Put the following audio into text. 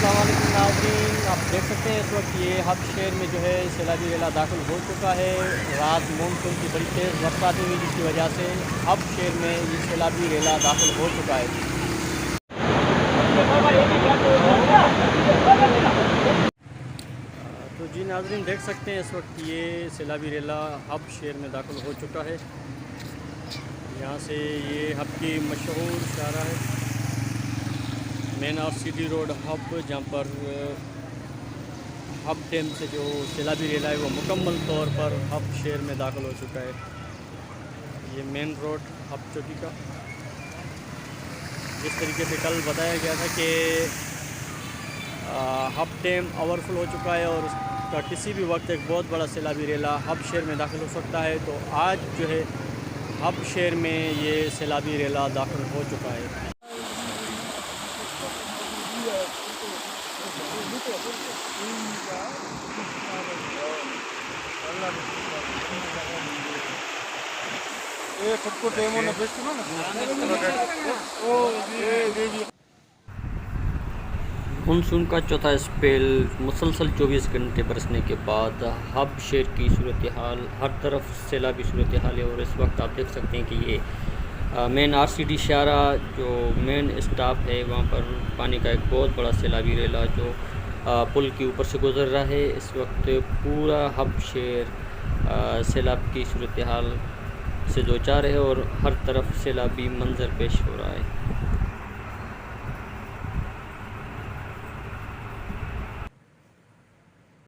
अस्सलाम वालेकुम नाज़रीन, आप देख सकते हैं इस वक्त ये हब शहर में जो है सैलाबी रेला दाखिल हो चुका है। रात मानसून की बड़ी तेज़ बरसात हुई जिसकी वजह से हब शहर में ये सैलाबी रेला दाखिल हो चुका है। तो जी नाज़रीन देख सकते हैं इस वक्त ये सैलाबी रेला हब शहर में दाखिल हो चुका है। यहाँ से ये हब की मशहूर शारा है, मेन और सिटी रोड हब, जहाँ पर हब डैम से जो सैलाबी रेला है वो मुकम्मल तौर पर हब शहर में दाखिल हो चुका है। ये मेन रोड हब चौकी का, जिस तरीके से कल बताया गया था कि हब डैम ओवरफुल हो चुका है और उसका किसी भी वक्त एक बहुत बड़ा सैलाबी रेला हब शहर में दाखिल हो सकता है, तो आज जो है हब शहर में ये सैलाबी रेला दाखिल हो चुका है। मानसून का चौथा स्पेल मुसलसल 24 घंटे बरसने के बाद हब शहर की सूरत हाल हर तरफ सैलाबी सूरत हाल है। और इस वक्त आप देख सकते हैं कि ये मेन RCD शारा जो मेन स्टॉप है, वहाँ पर पानी का एक बहुत बड़ा सैलाबी रेला जो पुल के ऊपर से गुजर रहा है। इस वक्त पूरा हब शहर सैलाब की सूरत हाल से दो चार है और हर तरफ सैलाबी मंजर पेश हो रहा है।